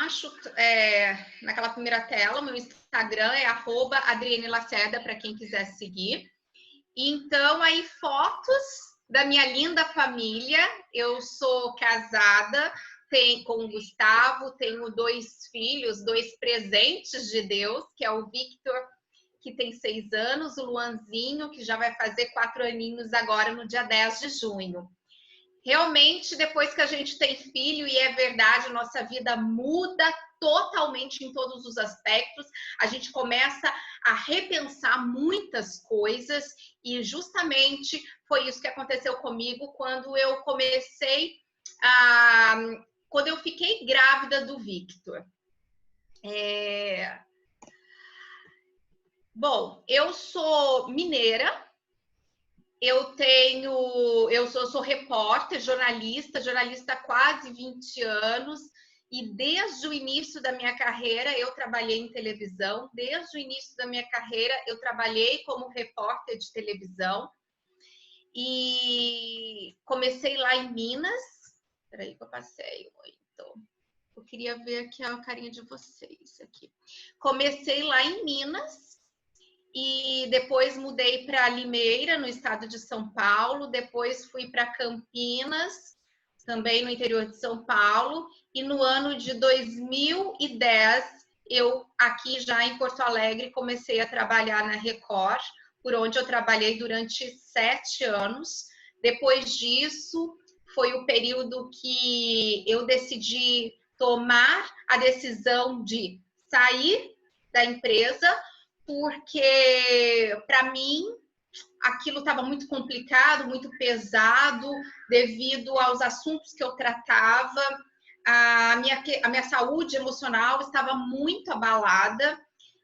embaixo, naquela primeira tela, meu Instagram é @AdrianeLacerda, para quem quiser seguir. Então, aí, fotos da minha linda família. Eu sou casada com o Gustavo, tenho 2 filhos, 2 presentes de Deus, que é o Victor, que tem 6 anos, o Luanzinho, que já vai fazer 4 aninhos agora no dia 10 de junho. Realmente, depois que a gente tem filho, e é verdade, nossa vida muda totalmente em todos os aspectos, a gente começa a repensar muitas coisas, e justamente foi isso que aconteceu comigo quando eu quando eu fiquei grávida do Victor. Bom, eu sou mineira, eu sou repórter, jornalista há quase 20 anos, e desde o início da minha carreira eu trabalhei em televisão, desde o início da minha carreira eu trabalhei como repórter de televisão, e comecei lá em Minas. Peraí que eu passei, então. Eu queria ver aqui a carinha de vocês aqui. Comecei lá em Minas, e depois mudei para Limeira, no estado de São Paulo, depois fui para Campinas, também no interior de São Paulo, e no ano de 2010, eu aqui já em Porto Alegre comecei a trabalhar na Record, por onde eu trabalhei durante 7 anos. Depois disso, foi o período que eu decidi tomar a decisão de sair da empresa, porque para mim aquilo estava muito complicado, muito pesado, devido aos assuntos que eu tratava. A minha saúde emocional estava muito abalada.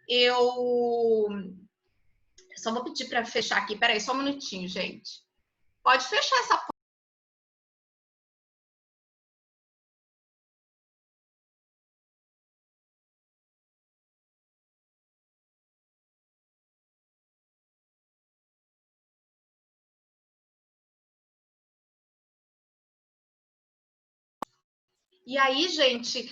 Eu só vou pedir para fechar aqui, peraí, só um minutinho, gente. Pode fechar essa porta. E aí, gente,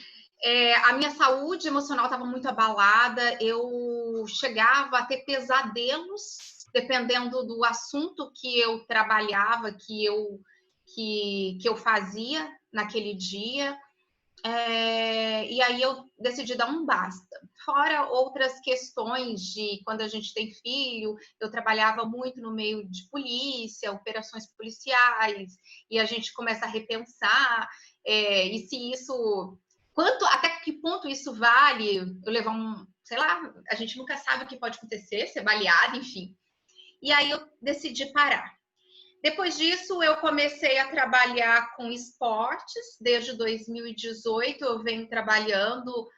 a minha saúde emocional estava muito abalada, eu chegava a ter pesadelos, dependendo do assunto que eu trabalhava, que eu fazia naquele dia. E aí eu decidi dar um basta. Fora outras questões de quando a gente tem filho, eu trabalhava muito no meio de polícia, operações policiais, e a gente começa a repensar, e se isso, até que ponto isso vale eu levar sei lá, a gente nunca sabe o que pode acontecer, ser baleado, enfim. E aí eu decidi parar. Depois disso, eu comecei a trabalhar com esportes. Desde 2018, eu venho trabalhando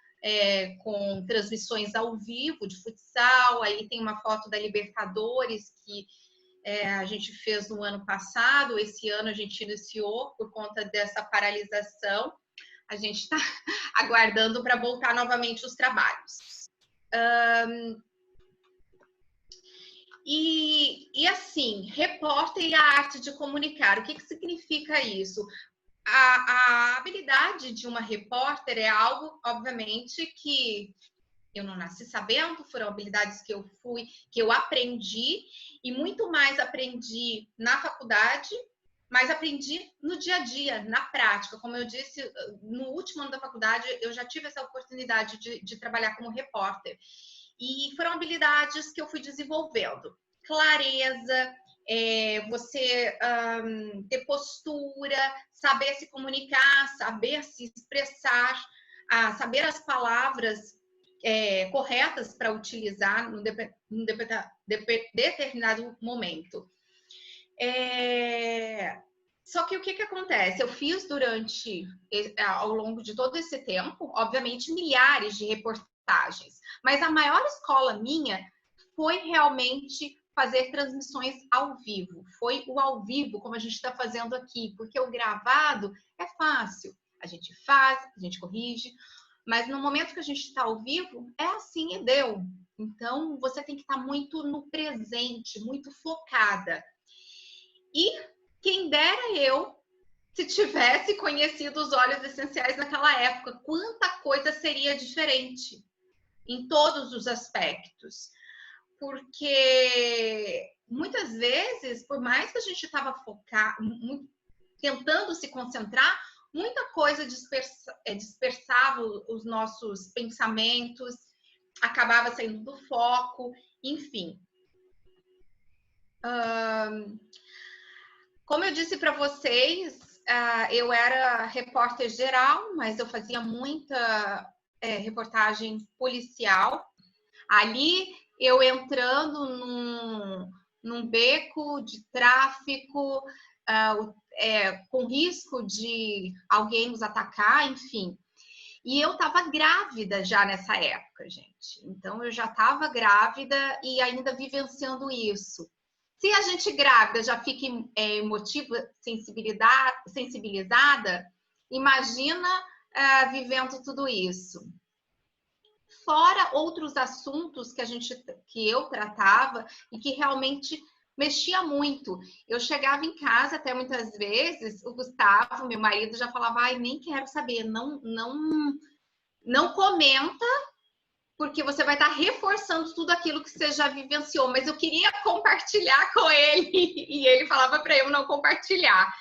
com transmissões ao vivo de futsal. Aí tem uma foto da Libertadores que a gente fez no ano passado. Esse ano a gente iniciou por conta dessa paralisação. A gente está aguardando para voltar novamente os trabalhos. E assim, repórter e a arte de comunicar. O que significa isso? A habilidade de uma repórter é algo, obviamente, que eu não nasci sabendo, foram habilidades que eu aprendi, e muito mais aprendi na faculdade, mas aprendi no dia a dia, na prática. Como eu disse, no último ano da faculdade, eu já tive essa oportunidade de trabalhar como repórter. E foram habilidades que eu fui desenvolvendo. Clareza, você ter postura, saber se comunicar, saber se expressar, saber as palavras corretas para utilizar num determinado momento. Só que o que acontece? Eu fiz ao longo de todo esse tempo, obviamente, milhares de reportagens, mas a maior escola minha foi realmente fazer transmissões ao vivo. Foi o ao vivo, como a gente está fazendo aqui, porque o gravado é fácil. A gente faz, a gente corrige, mas no momento que a gente está ao vivo, é assim e deu. Então, você tem que estar muito no presente, muito focada. E quem dera eu se tivesse conhecido os óleos essenciais naquela época, quanta coisa seria diferente em todos os aspectos. Porque muitas vezes, por mais que a gente estava focado, tentando se concentrar, muita coisa dispersava os nossos pensamentos, acabava saindo do foco, enfim. Como eu disse para vocês, eu era repórter geral, mas eu fazia muita reportagem policial. Ali, eu entrando num beco de tráfico, com risco de alguém nos atacar, enfim. E eu estava grávida já nessa época, gente. Então, eu já estava grávida e ainda vivenciando isso. Se a gente grávida já fica emotiva, sensibilizada, imagina vivendo tudo isso. Fora outros assuntos que eu tratava e que realmente mexia muito. Eu chegava em casa até muitas vezes, o Gustavo, meu marido, já falava, ai, nem quero saber, não comenta, porque você vai estar reforçando tudo aquilo que você já vivenciou. Mas eu queria compartilhar com ele, e ele falava para eu não compartilhar,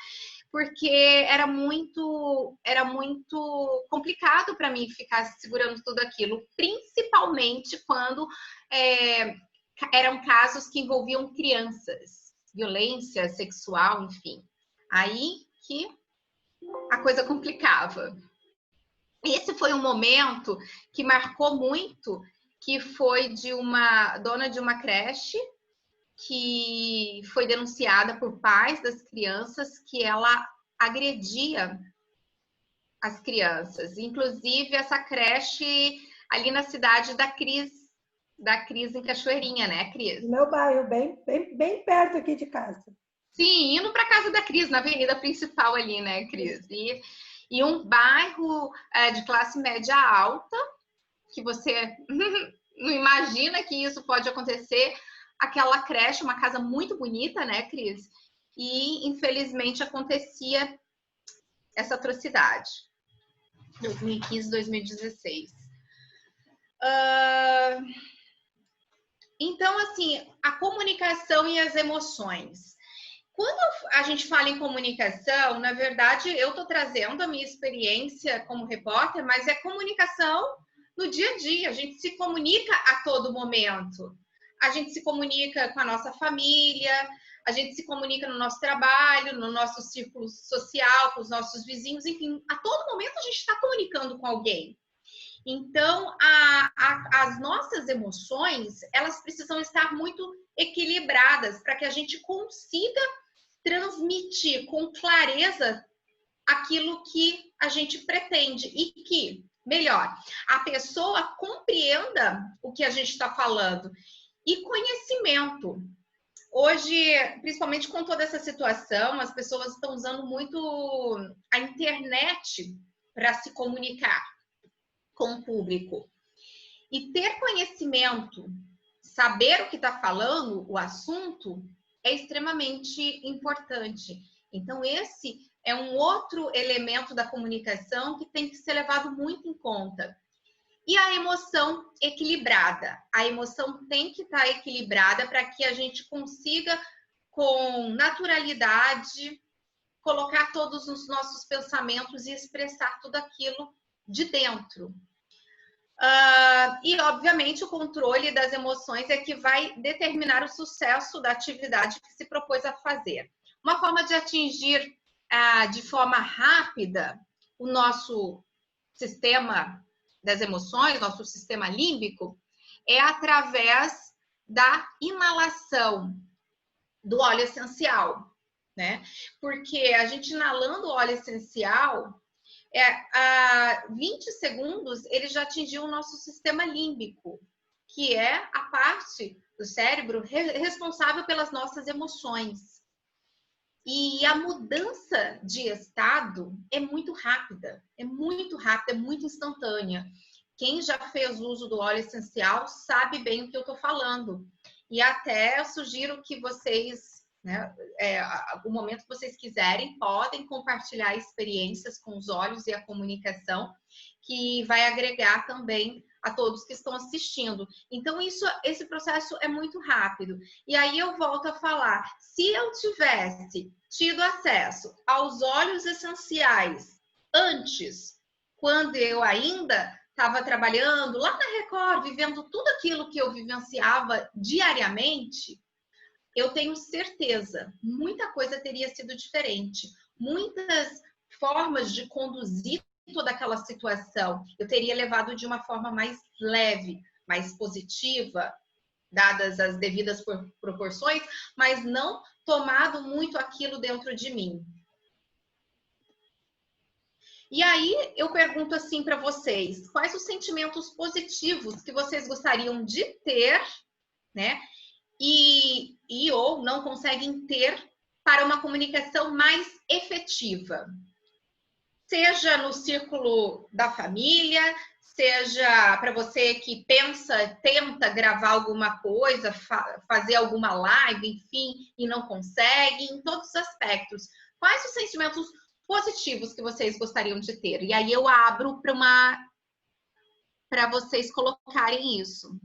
porque era muito complicado para mim ficar segurando tudo aquilo, principalmente quando eram casos que envolviam crianças, violência sexual, enfim. Aí que a coisa complicava. Esse foi um momento que marcou muito, que foi de uma dona de uma creche que foi denunciada por pais das crianças que ela agredia as crianças. Inclusive, essa creche ali na cidade da Cris em Cachoeirinha, né, Cris? No meu bairro, bem perto aqui de casa. Sim, indo para casa da Cris, na avenida principal ali, né, Cris? E um bairro de classe média alta, que você não imagina que isso pode acontecer. Aquela creche, uma casa muito bonita, né, Cris? E, infelizmente, acontecia essa atrocidade. 2015, 2016. Então, assim, a comunicação e as emoções. Quando a gente fala em comunicação, na verdade, eu estou trazendo a minha experiência como repórter, mas é comunicação no dia a dia. A gente se comunica a todo momento. A gente se comunica com a nossa família, a gente se comunica no nosso trabalho, no nosso círculo social, com os nossos vizinhos, enfim, a todo momento a gente está comunicando com alguém. Então, as nossas emoções, elas precisam estar muito equilibradas para que a gente consiga transmitir com clareza aquilo que a gente pretende e que, melhor, a pessoa compreenda o que a gente está falando. E conhecimento. Hoje, principalmente com toda essa situação, as pessoas estão usando muito a internet para se comunicar com o público. E ter conhecimento, saber o que está falando, o assunto, é extremamente importante. Então, esse é um outro elemento da comunicação que tem que ser levado muito em conta. E a emoção equilibrada. A emoção tem que estar equilibrada para que a gente consiga, com naturalidade, colocar todos os nossos pensamentos e expressar tudo aquilo de dentro. E, obviamente, o controle das emoções é que vai determinar o sucesso da atividade que se propôs a fazer. Uma forma de atingir de forma rápida o nosso sistema das emoções, nosso sistema límbico, é através da inalação do óleo essencial, né? Porque a gente inalando o óleo essencial, a 20 segundos ele já atingiu o nosso sistema límbico, que é a parte do cérebro responsável pelas nossas emoções. E a mudança de estado é muito rápida, é muito instantânea. Quem já fez uso do óleo essencial sabe bem o que eu estou falando. E até eu sugiro que vocês né? O momento que vocês quiserem, podem compartilhar experiências com os olhos e a comunicação, que vai agregar também a todos que estão assistindo. Então, esse processo é muito rápido. E aí eu volto a falar, se eu tivesse tido acesso aos óleos essenciais antes, quando eu ainda estava trabalhando lá na Record, vivendo tudo aquilo que eu vivenciava diariamente, eu tenho certeza, muita coisa teria sido diferente. Muitas formas de conduzir toda aquela situação eu teria levado de uma forma mais leve, mais positiva, dadas as devidas proporções, mas não tomado muito aquilo dentro de mim. E aí eu pergunto assim para vocês, quais os sentimentos positivos que vocês gostariam de ter, né? E ou não conseguem ter para uma comunicação mais efetiva. Seja no círculo da família, seja para você que tenta gravar alguma coisa, fazer alguma live, enfim, e não consegue, em todos os aspectos. Quais os sentimentos positivos que vocês gostariam de ter? E aí eu abro para vocês colocarem isso.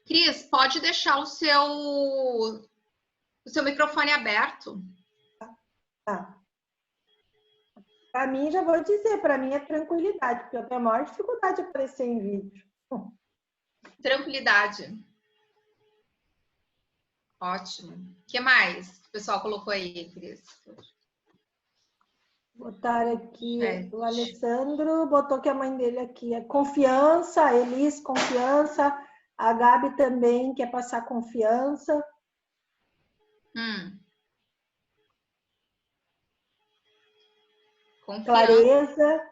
Cris, pode deixar o seu microfone aberto. Tá. Para mim, já vou dizer, para mim é tranquilidade, porque eu tenho a maior dificuldade de aparecer em vídeo. Tranquilidade. Ótimo. O que mais que o pessoal colocou aí, Cris? Botaram aqui, o Alessandro botou que a mãe dele aqui é confiança, a Elis, confiança, a Gabi também quer passar confiança. Confiança. Clareza,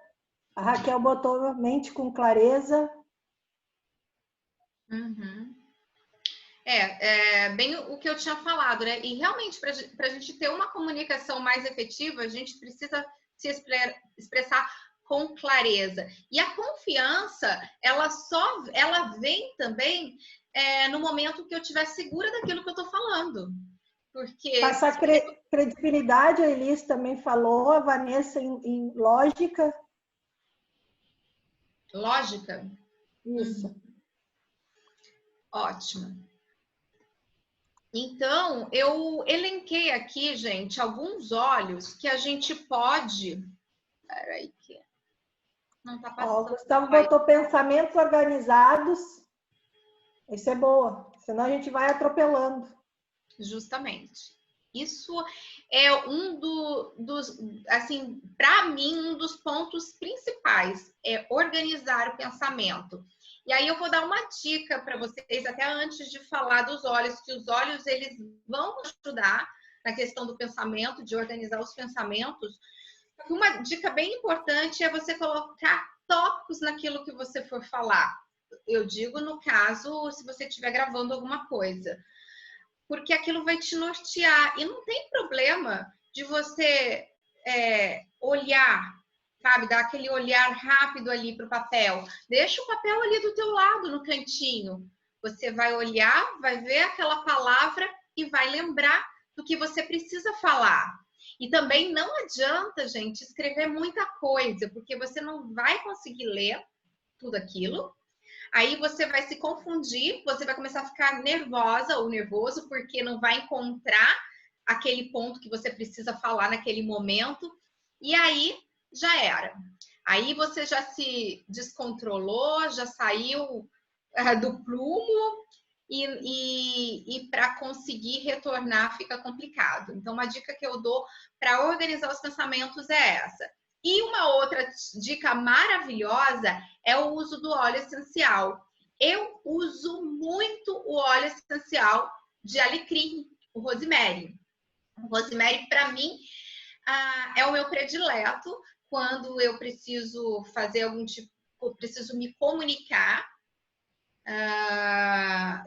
a Raquel botou mente com clareza. Bem o que eu tinha falado, né? E realmente, para a gente ter uma comunicação mais efetiva, a gente precisa se expressar com clareza. E a confiança, ela vem também no momento que eu estiver segura daquilo que eu estou falando. Porque passar credibilidade, a Elis também falou, a Vanessa em lógica. Lógica? Isso. Ótimo. Então, eu elenquei aqui, gente, alguns olhos que a gente pode... Peraí, que não tá passando. O Gustavo botou pensamentos organizados. Isso é boa, senão a gente vai atropelando. Justamente. Isso é assim, para mim, um dos pontos principais é organizar o pensamento. E aí eu vou dar uma dica para vocês, até antes de falar dos olhos, que os olhos, eles vão ajudar na questão do pensamento, de organizar os pensamentos. Uma dica bem importante é você colocar tópicos naquilo que você for falar. Eu digo no caso, se você estiver gravando alguma coisa. Porque aquilo vai te nortear. E não tem problema de você olhar, sabe? Dar aquele olhar rápido ali para o papel. Deixa o papel ali do teu lado, no cantinho. Você vai olhar, vai ver aquela palavra e vai lembrar do que você precisa falar. E também não adianta, gente, escrever muita coisa, porque você não vai conseguir ler tudo aquilo. Aí você vai se confundir, você vai começar a ficar nervosa ou nervoso, porque não vai encontrar aquele ponto que você precisa falar naquele momento. E aí, já era. Aí você já se descontrolou, já saiu do prumo e para conseguir retornar fica complicado. Então, uma dica que eu dou para organizar os pensamentos é essa. E uma outra dica maravilhosa é o uso do óleo essencial. Eu uso muito o óleo essencial de alecrim, o rosemary. O rosemary, para mim, é o meu predileto quando eu preciso fazer algum tipo, preciso me comunicar.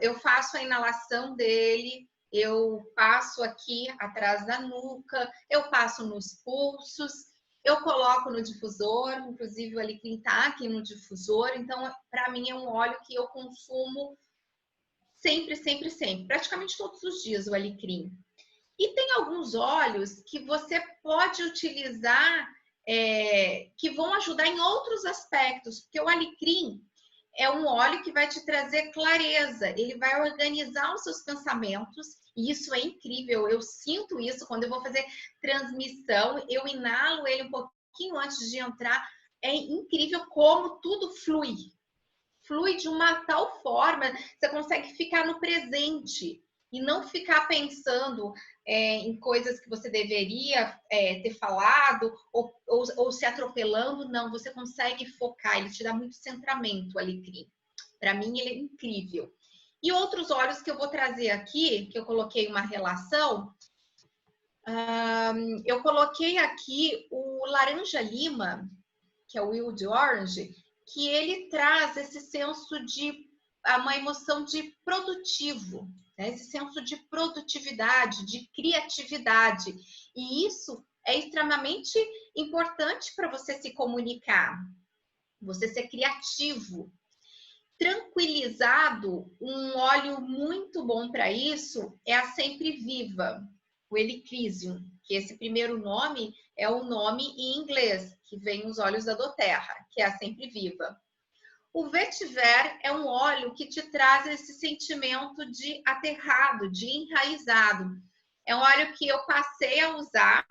Eu faço a inalação dele, eu passo aqui atrás da nuca, eu passo nos pulsos. Eu coloco no difusor, inclusive o alecrim tá aqui no difusor, então para mim é um óleo que eu consumo sempre, sempre, sempre, praticamente todos os dias o alecrim. E tem alguns óleos que você pode utilizar que vão ajudar em outros aspectos, porque o alecrim é um óleo que vai te trazer clareza, ele vai organizar os seus pensamentos, e isso é incrível, eu sinto isso quando eu vou fazer transmissão, eu inalo ele um pouquinho antes de entrar, é incrível como tudo flui. Flui de uma tal forma, você consegue ficar no presente e não ficar pensando em coisas que você deveria ter falado ou se atropelando. Não, você consegue focar, ele te dá muito centramento, o alecrim. Para mim, ele é incrível. E outros óleos que eu vou trazer aqui, que eu coloquei uma relação, eu coloquei aqui o laranja-lima, que é o Wild Orange, que ele traz esse senso de uma emoção de produtivo, né? Esse senso de produtividade, de criatividade. E isso é extremamente importante para você se comunicar, você ser criativo. Tranquilizado, um óleo muito bom para isso é a Sempre Viva, o Helichrysum, que esse primeiro nome é o nome em inglês, que vem os óleos da doTERRA, que é a Sempre Viva. O Vetiver é um óleo que te traz esse sentimento de aterrado, de enraizado. É um óleo que eu passei a usar,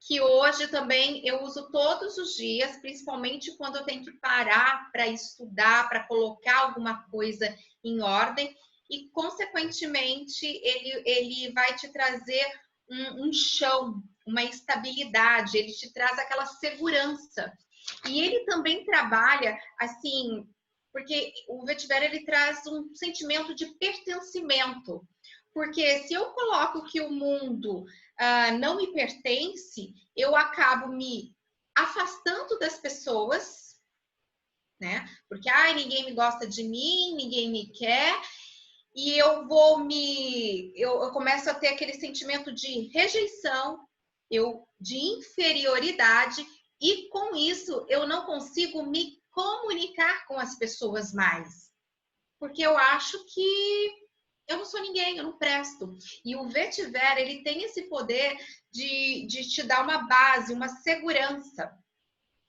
que hoje também eu uso todos os dias, principalmente quando eu tenho que parar para estudar, para colocar alguma coisa em ordem, e consequentemente ele vai te trazer um chão, uma estabilidade, ele te traz aquela segurança. E ele também trabalha assim, porque o Vetiver ele traz um sentimento de pertencimento. Porque se eu coloco que o mundo não me pertence, eu acabo me afastando das pessoas, né? Porque ninguém me gosta de mim, ninguém me quer, e eu começo a ter aquele sentimento de rejeição, de inferioridade, e com isso eu não consigo me comunicar com as pessoas mais. Porque eu acho que eu não sou ninguém, eu não presto. E o Vetiver, ele tem esse poder de te dar uma base, uma segurança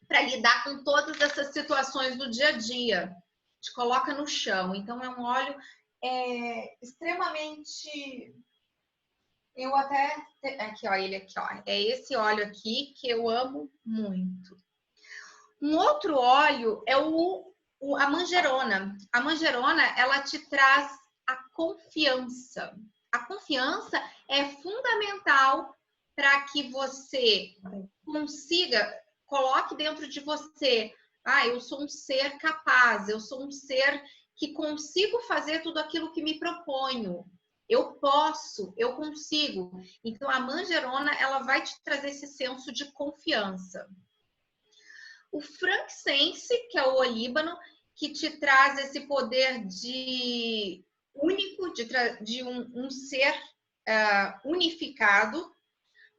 para lidar com todas essas situações do dia a dia. Te coloca no chão. Então, é um óleo extremamente... Eu até... Aqui, ó, ele aqui, ó. É esse óleo aqui que eu amo muito. Um outro óleo é a manjerona. A manjerona, ela te traz a confiança. A confiança é fundamental para que você consiga, coloque dentro de você, eu sou um ser capaz, eu sou um ser que consigo fazer tudo aquilo que me proponho. Eu posso, eu consigo. Então, a manjerona, ela vai te trazer esse senso de confiança. O frankincense, que é o olíbano, que te traz esse poder único, de um ser unificado,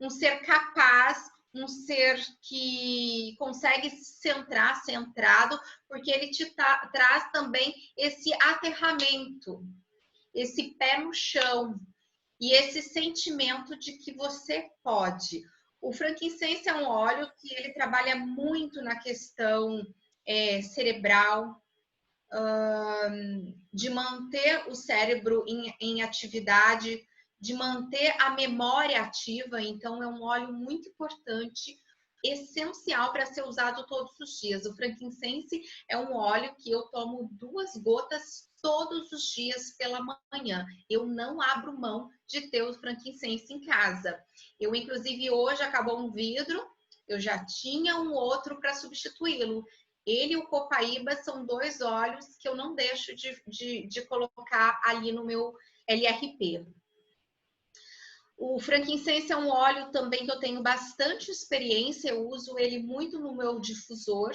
um ser capaz, um ser que consegue se centrar, centrado, porque ele te traz também esse aterramento, esse pé no chão e esse sentimento de que você pode. O frankincense é um óleo que ele trabalha muito na questão cerebral, de manter o cérebro em atividade, de manter a memória ativa. Então, é um óleo muito importante, essencial para ser usado todos os dias. O frankincense é um óleo que eu tomo 2 gotas todos os dias pela manhã. Eu não abro mão de ter o frankincense em casa. Eu, inclusive, hoje acabou um vidro, eu já tinha um outro para substituí-lo. Ele e o copaíba são 2 óleos que eu não deixo de colocar ali no meu LRP. O frankincense é um óleo também que eu tenho bastante experiência, eu uso ele muito no meu difusor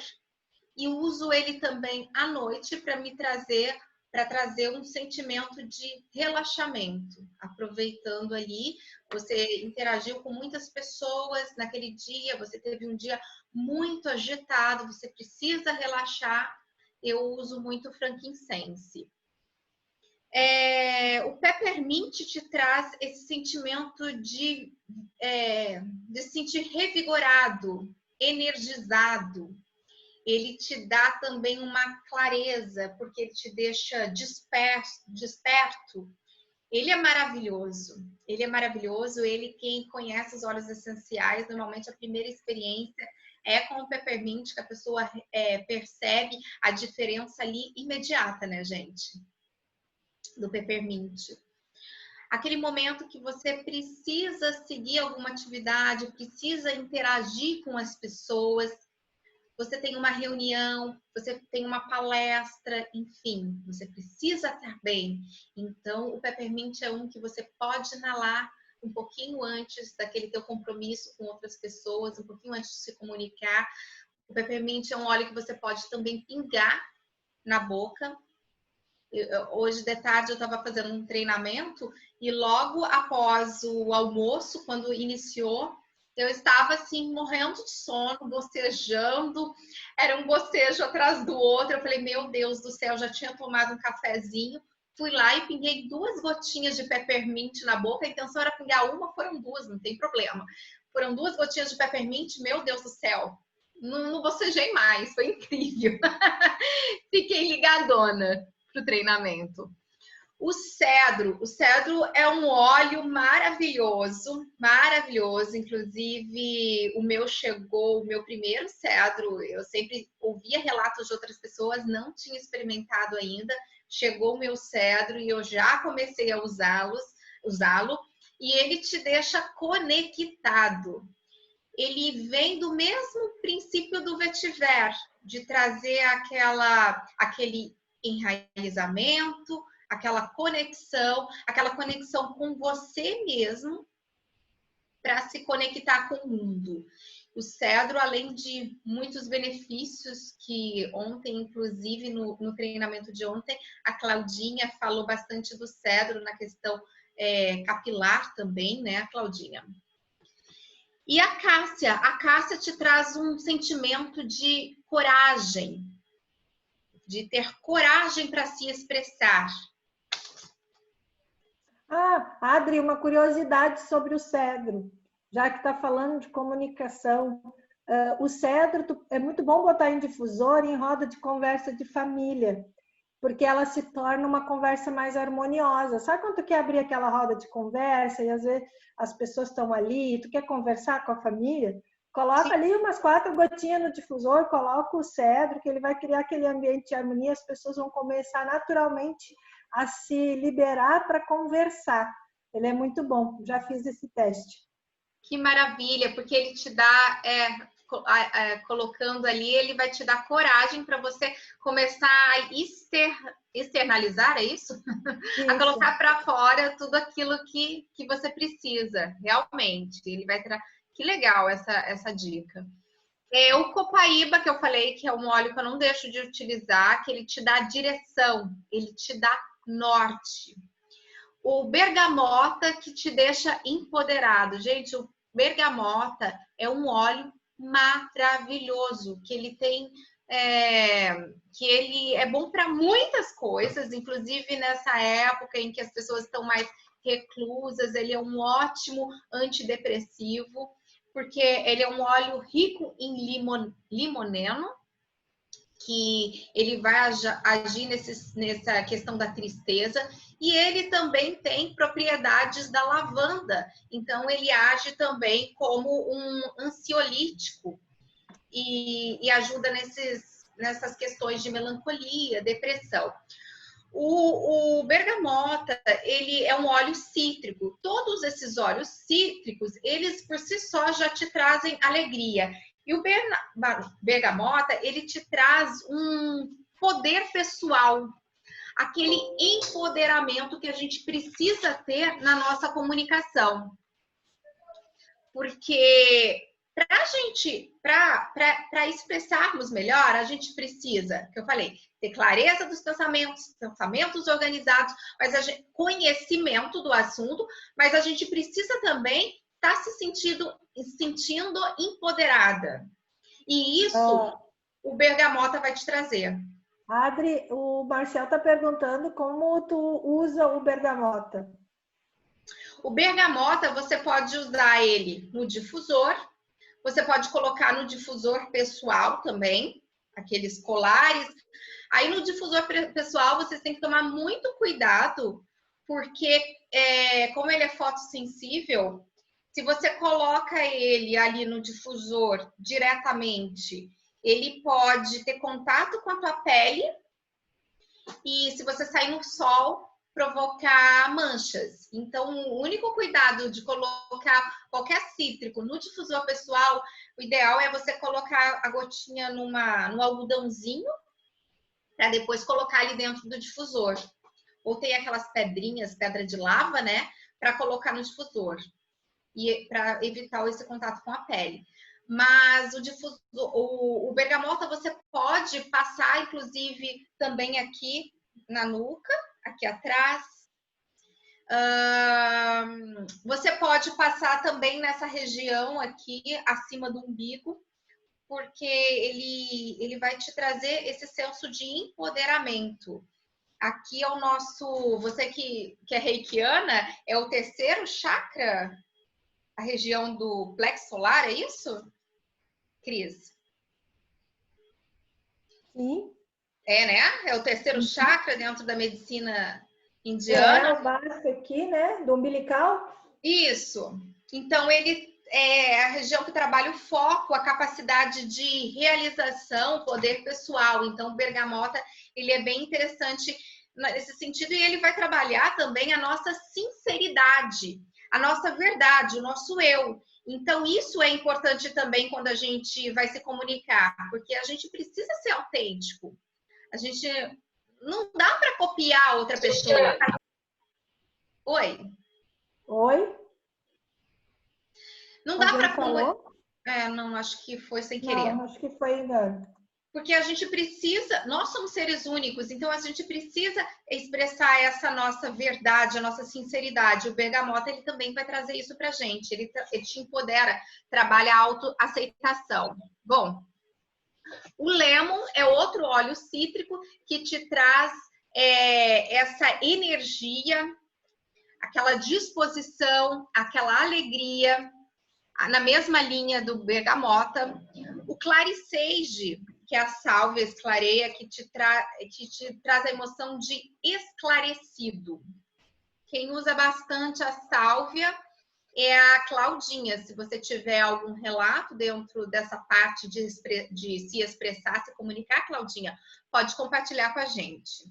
e uso ele também à noite para me trazer para trazer um sentimento de relaxamento, aproveitando ali, você interagiu com muitas pessoas naquele dia, você teve um dia muito agitado, você precisa relaxar, eu uso muito frankincense. O peppermint te traz esse sentimento de se sentir revigorado, energizado. Ele te dá também uma clareza, porque ele te deixa desperto. Ele é maravilhoso. Ele é maravilhoso. Ele, quem conhece os óleos essenciais, normalmente a primeira experiência é com o peppermint, que a pessoa percebe a diferença ali imediata, né, gente? Do peppermint. Aquele momento que você precisa seguir alguma atividade, precisa interagir com as pessoas, você tem uma reunião, você tem uma palestra, enfim, você precisa estar bem. Então, o peppermint é um que você pode inalar um pouquinho antes daquele teu compromisso com outras pessoas, um pouquinho antes de se comunicar. O peppermint é um óleo que você pode também pingar na boca. Hoje de tarde eu estava fazendo um treinamento e logo após o almoço, quando iniciou, eu estava assim, morrendo de sono, bocejando, era um bocejo atrás do outro. Eu falei, meu Deus do céu, já tinha tomado um cafezinho, fui lá e pinguei 2 gotinhas de peppermint na boca. A intenção era pingar uma, foram 2, não tem problema. Foram 2 gotinhas de peppermint, meu Deus do céu, não bocejei mais, foi incrível. Fiquei ligadona para o treinamento. O cedro é um óleo maravilhoso, maravilhoso. Inclusive, o meu primeiro cedro, eu sempre ouvia relatos de outras pessoas, não tinha experimentado ainda. Chegou o meu cedro e eu já comecei a usá-lo, e ele te deixa conectado. Ele vem do mesmo princípio do vetiver, de trazer aquele enraizamento, aquela conexão com você mesmo para se conectar com o mundo. O cedro, além de muitos benefícios, que ontem, inclusive no treinamento de ontem, a Claudinha falou bastante do cedro na questão capilar também, né, Claudinha? E a cássia te traz um sentimento de coragem, de ter coragem para se expressar. Adri, uma curiosidade sobre o cedro, já que está falando de comunicação. O cedro é muito bom botar em difusor e em roda de conversa de família, porque ela se torna uma conversa mais harmoniosa. Sabe quando tu quer abrir aquela roda de conversa e às vezes as pessoas estão ali e tu quer conversar com a família? Coloca Sim. ali umas 4 gotinhas no difusor, coloca o cedro, que ele vai criar aquele ambiente de harmonia, as pessoas vão começar naturalmente a se liberar para conversar. Ele é muito bom, já fiz esse teste. Que maravilha, porque ele te dá, colocando ali, ele vai te dar coragem para você começar a externalizar, é isso? A colocar para fora tudo aquilo que você precisa, realmente. Ele vai trazer. Que legal essa dica. O copaíba, que eu falei, que é um óleo que eu não deixo de utilizar, que ele te dá direção, ele te dá norte. O bergamota, que te deixa empoderado. Gente, o bergamota é um óleo maravilhoso, que ele tem, que ele é bom para muitas coisas, inclusive nessa época em que as pessoas estão mais reclusas, ele é um ótimo antidepressivo, porque ele é um óleo rico em limoneno, que ele vai agir nessa questão da tristeza, e ele também tem propriedades da lavanda, então ele age também como um ansiolítico e ajuda nessas questões de melancolia, depressão. O bergamota, ele é um óleo cítrico. Todos esses óleos cítricos, eles por si só já te trazem alegria. E o bergamota, ele te traz um poder pessoal, aquele empoderamento que a gente precisa ter na nossa comunicação. Porque Para expressarmos melhor, a gente precisa, que eu falei, ter clareza dos pensamentos, pensamentos organizados, mas conhecimento do assunto, mas a gente precisa também estar se sentindo empoderada. E isso o Bergamota vai te trazer. Adri, o Marcel está perguntando como tu usa o bergamota. O bergamota, você pode usar ele no difusor, você pode colocar no difusor pessoal também, aqueles colares. Aí no difusor pessoal, vocês têm que tomar muito cuidado, porque como ele é fotossensível, se você coloca ele ali no difusor diretamente, ele pode ter contato com a tua pele e se você sair no sol, provocar manchas. Então, o único cuidado de colocar qualquer cítrico no difusor pessoal, o ideal é você colocar a gotinha num algodãozinho para depois colocar ali dentro do difusor. Ou tem aquelas pedrinhas, pedra de lava, né? Para colocar no difusor. E para evitar esse contato com a pele. Mas o bergamota você pode passar, inclusive, também aqui na nuca, aqui atrás. Você pode passar também nessa região aqui, acima do umbigo, porque ele vai te trazer esse senso de empoderamento. Aqui é o nosso... Você que é reikiana, é o terceiro chakra, a região do plexo solar, é isso? Cris? Sim. É, né? É o terceiro chakra dentro da medicina É indiana. o básico aqui, né? Do umbilical. Isso. Então, ele é a região que trabalha o foco, a capacidade de realização, poder pessoal. Então, o bergamota, ele é bem interessante nesse sentido e ele vai trabalhar também a nossa sinceridade, a nossa verdade, o nosso eu. Então, isso é importante também quando a gente vai se comunicar, porque a gente precisa ser autêntico. A gente não dá para copiar outra pessoa. Oi? Oi? Não dá para... falou? não, acho que foi sem querer. Não, acho que foi engano. Porque a gente precisa, nós somos seres únicos, então a gente precisa expressar essa nossa verdade, a nossa sinceridade. O bergamota, ele também vai trazer isso pra gente, ele te empodera, trabalha a autoaceitação. Bom, o lemon é outro óleo cítrico que te traz essa energia, aquela disposição, aquela alegria, na mesma linha do bergamota. O claricege, que é a sálvia esclareia, que te traz a emoção de esclarecido. Quem usa bastante a sálvia é a Claudinha. Se você tiver algum relato dentro dessa parte de se expressar, se comunicar, Claudinha, pode compartilhar com a gente.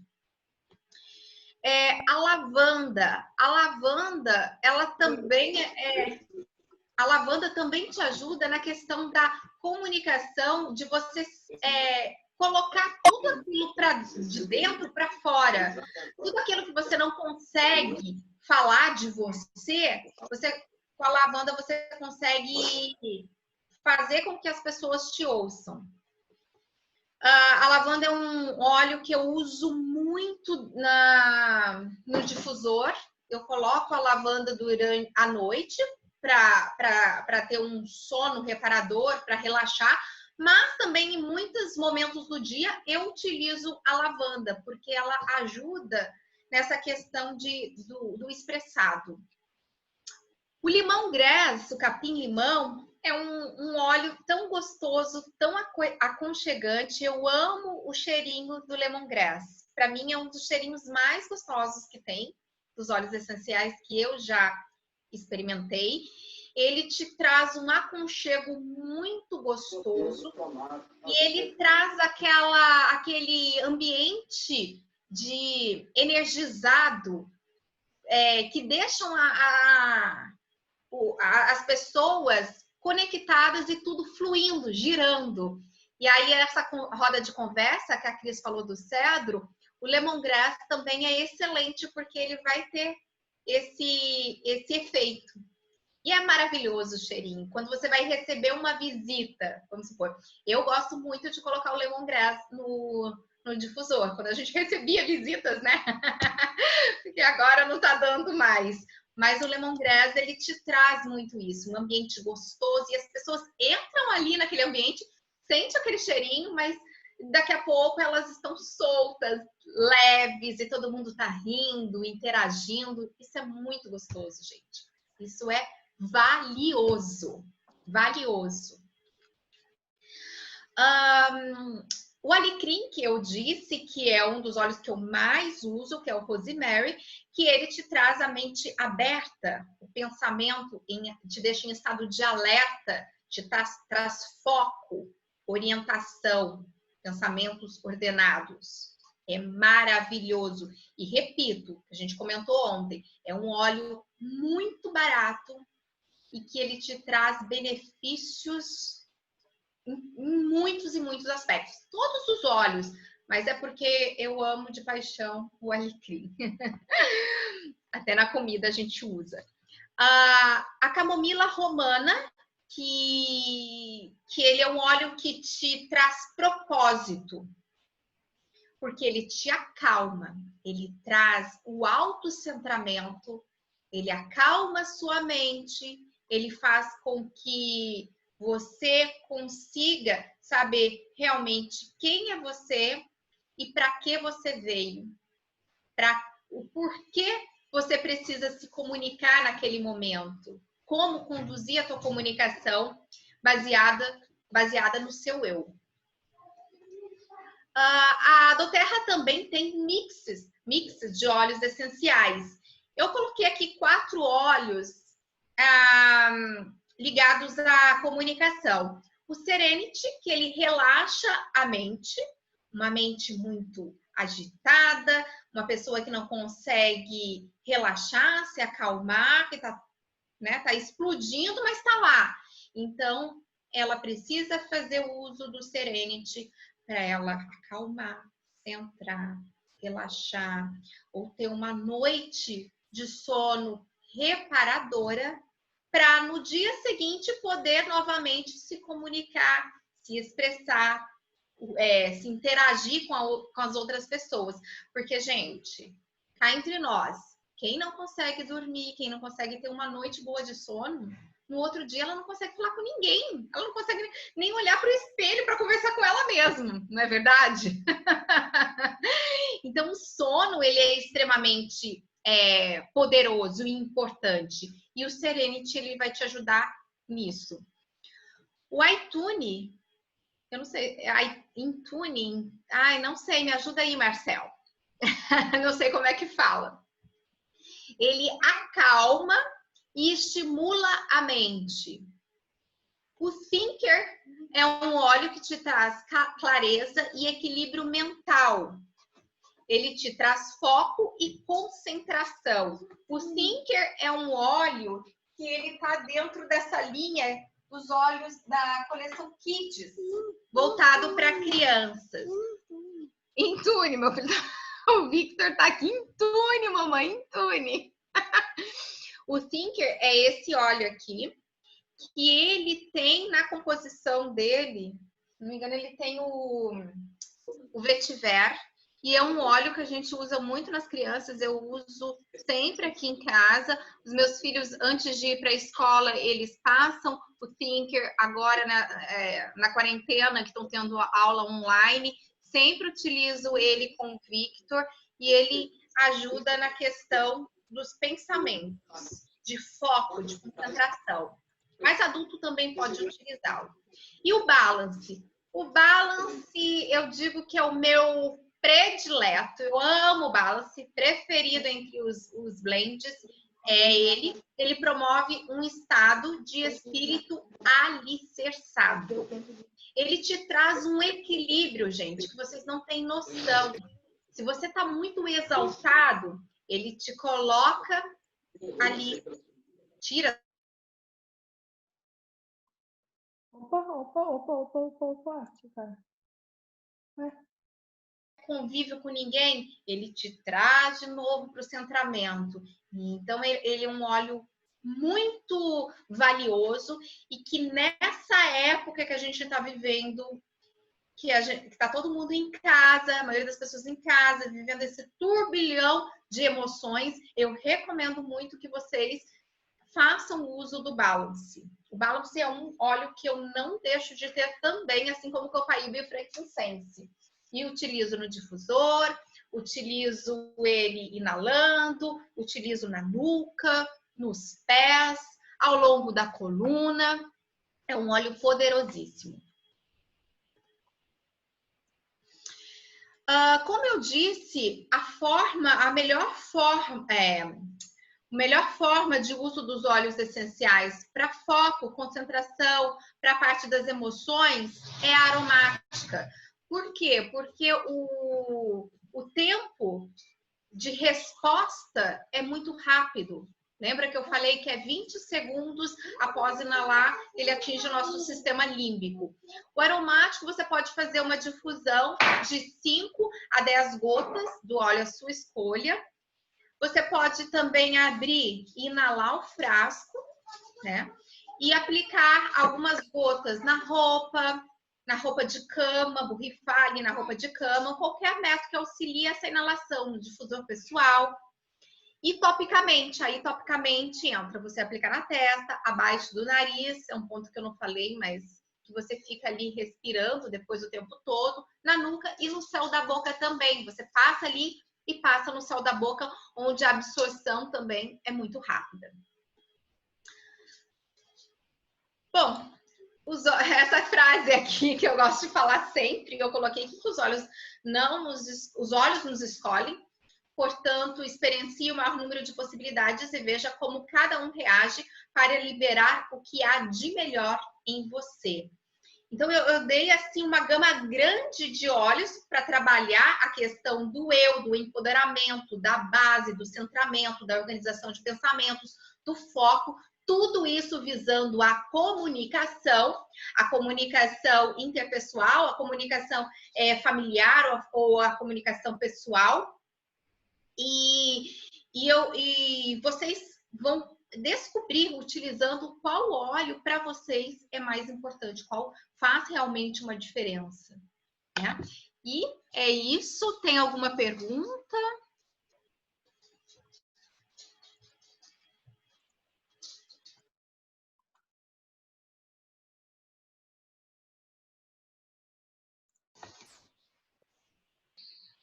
A lavanda. A lavanda, ela também a lavanda também te ajuda na questão da comunicação, de você colocar tudo aquilo de dentro para fora. Tudo aquilo que você não consegue falar de você, com a lavanda você consegue fazer com que as pessoas te ouçam. A lavanda é um óleo que eu uso muito no difusor. Eu coloco a lavanda durante a noite, para ter um sono reparador, para relaxar, mas também em muitos momentos do dia eu utilizo a lavanda, porque ela ajuda nessa questão do expressado. O limão-grés, o capim-limão, é um óleo tão gostoso, tão aconchegante. Eu amo o cheirinho do lemongrass. Para mim é um dos cheirinhos mais gostosos que tem, dos óleos essenciais que eu já experimentei. Ele te traz um aconchego muito gostoso e ele traz aquele ambiente de energizado que deixam as pessoas conectadas e tudo fluindo, girando. E aí essa roda de conversa que a Cris falou do cedro, o lemongrass também é excelente porque ele vai ter esse efeito. E é maravilhoso o cheirinho. Quando você vai receber uma visita, vamos supor, eu gosto muito de colocar o lemongrass no difusor, quando a gente recebia visitas, né? Porque agora não tá dando mais. Mas o lemongrass, ele te traz muito isso, um ambiente gostoso, e as pessoas entram ali naquele ambiente, sente aquele cheirinho, mas daqui a pouco elas estão soltas, leves, e todo mundo tá rindo, interagindo. Isso é muito gostoso, gente. Isso é valioso, valioso. O alecrim, que eu disse que é um dos óleos que eu mais uso, que é o Rosemary, que ele te traz a mente aberta, o pensamento te deixa em estado de alerta, te traz foco, orientação, pensamentos ordenados. É maravilhoso. E repito, a gente comentou ontem, é um óleo muito barato e que ele te traz benefícios em muitos e muitos aspectos. Todos os óleos, mas é porque eu amo de paixão o alecrim. Até na comida a gente usa. A camomila romana, que ele é um óleo que te traz propósito, porque ele te acalma, ele traz o autocentramento, ele acalma sua mente, ele faz com que você consiga saber realmente quem é você e para que você veio, para o porquê você precisa se comunicar naquele momento, como conduzir a tua comunicação baseada no seu eu. A doTERRA também tem mixes de óleos essenciais. Eu coloquei aqui 4 óleos ligados à comunicação. O Serenity, que ele relaxa a mente, uma mente muito agitada, uma pessoa que não consegue relaxar, se acalmar, que tá explodindo, mas está lá. Então, ela precisa fazer o uso do Serenity para ela acalmar, centrar, relaxar, ou ter uma noite de sono reparadora, para no dia seguinte poder novamente se comunicar, se expressar, se interagir com as outras pessoas. Porque, gente, cá entre nós, quem não consegue dormir, quem não consegue ter uma noite boa de sono, no outro dia ela não consegue falar com ninguém. Ela não consegue nem olhar para o espelho para conversar com ela mesma, não é verdade? Então, o sono, ele é extremamente poderoso e importante. E o Serenity, ele vai te ajudar nisso. O iTunes, eu não sei, iTunes, não sei, me ajuda aí, Marcel. Não sei como é que fala. Ele acalma e estimula a mente. O Thinker é um óleo que te traz clareza e equilíbrio mental. Ele te traz foco e concentração. O Thinker é um óleo que ele está dentro dessa linha dos óleos da coleção Kids, voltado para crianças. Intune, meu filho. O Victor tá aqui, intune, mamãe, intune. O Thinker é esse óleo aqui, que ele tem na composição dele, se não me engano, ele tem o vetiver, e é um óleo que a gente usa muito nas crianças, eu uso sempre aqui em casa. Os meus filhos, antes de ir para a escola, eles passam o Thinker. Agora, na quarentena, que estão tendo aula online, sempre utilizo ele com o Victor, e ele ajuda na questão dos pensamentos, de foco, de concentração. Mas adulto também pode utilizá-lo. E o Balance? O Balance, eu digo que é o meu predileto. Eu amo o Balance, preferido entre os blends. É ele. Ele promove um estado de espírito alicerçado. Ele te traz um equilíbrio, gente, que vocês não têm noção. Se você está muito exaltado, ele te coloca ali, tira. Cara. Convívio com ninguém, ele te traz de novo para o centramento. Então, ele é um óleo muito valioso e que nessa época que a gente está vivendo, que está todo mundo em casa, a maioria das pessoas em casa, vivendo esse turbilhão de emoções, eu recomendo muito que vocês façam uso do Balance. O Balance é um óleo que eu não deixo de ter também, assim como o Copaíba e o Frankincense. E utilizo no difusor, utilizo ele inalando, utilizo na nuca, nos pés, ao longo da coluna. É um óleo poderosíssimo. Como eu disse, a melhor forma de uso dos óleos essenciais para foco, concentração, para a parte das emoções é a aromática. Por quê? Porque o tempo de resposta é muito rápido. Lembra que eu falei que é 20 segundos após inalar, ele atinge o nosso sistema límbico. O aromático, você pode fazer uma difusão de 5 a 10 gotas do óleo à sua escolha. Você pode também abrir e inalar o frasco, né? E aplicar algumas gotas na roupa de cama, borrifar ali na roupa de cama, qualquer método que auxilie essa inalação no difusor pessoal. E topicamente, aí topicamente entra você aplicar na testa, abaixo do nariz, é um ponto que eu não falei, mas que você fica ali respirando depois o tempo todo, na nuca e no céu da boca também. Você passa ali e passa no céu da boca, onde a absorção também é muito rápida. Bom, essa frase aqui que eu gosto de falar sempre, eu coloquei aqui que os olhos nos escolhem, portanto, experiencie o maior número de possibilidades e veja como cada um reage para liberar o que há de melhor em você. Então, eu dei assim uma gama grande de óleos para trabalhar a questão do eu, do empoderamento, da base, do centramento, da organização de pensamentos, do foco, tudo isso visando a comunicação interpessoal, a comunicação familiar ou a comunicação pessoal. E vocês vão descobrir, utilizando, qual óleo para vocês é mais importante, qual faz realmente uma diferença, né? E é isso. Tem alguma pergunta?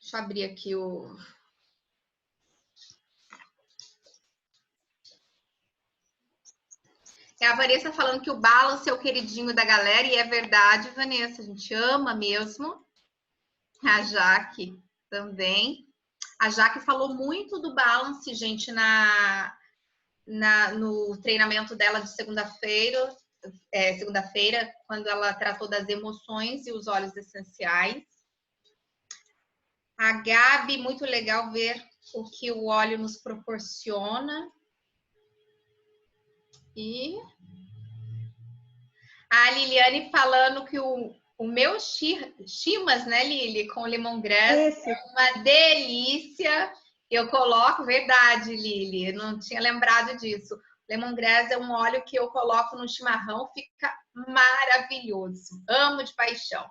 Deixa eu abrir aqui o... É a Vanessa falando que o Balance é o queridinho da galera, e é verdade, Vanessa, a gente ama mesmo. A Jaque também. A Jaque falou muito do Balance, gente, no treinamento dela de segunda-feira, quando ela tratou das emoções e os óleos essenciais. A Gabi, muito legal ver o que o óleo nos proporciona. E a Liliane falando que o meu chimas, né, Lili, com lemongrass é uma delícia. Eu coloco, verdade, Lili, não tinha lembrado disso. Lemongrass é um óleo que eu coloco no chimarrão, fica maravilhoso. Amo de paixão.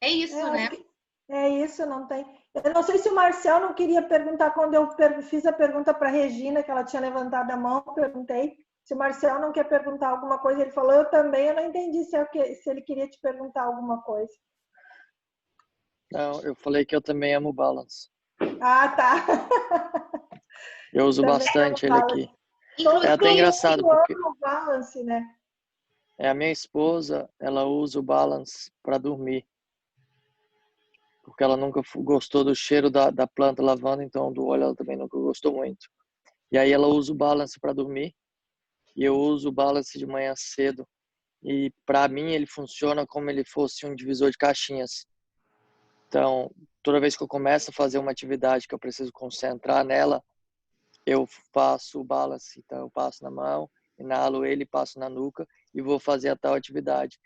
É isso, né? É isso, não tem. Eu não sei se o Marcel não queria perguntar quando eu fiz a pergunta para a Regina, que ela tinha levantado a mão, perguntei. Se o Marcel não quer perguntar alguma coisa, ele falou, eu também, eu não entendi se ele queria te perguntar alguma coisa. Não, eu falei que eu também amo o Balance. Ah, tá. Eu uso bastante ele aqui. É até engraçado, porque o Balance, né? a minha esposa, ela usa o Balance para dormir. Porque ela nunca gostou do cheiro da planta lavanda, então do óleo ela também nunca gostou muito. E aí ela usa o Balance para dormir, e eu uso o Balance de manhã cedo. E para mim ele funciona como ele fosse um divisor de caixinhas. Então, toda vez que eu começo a fazer uma atividade que eu preciso concentrar nela, eu faço o Balance. Então, eu passo na mão, inalo ele, passo na nuca e vou fazer a tal atividade.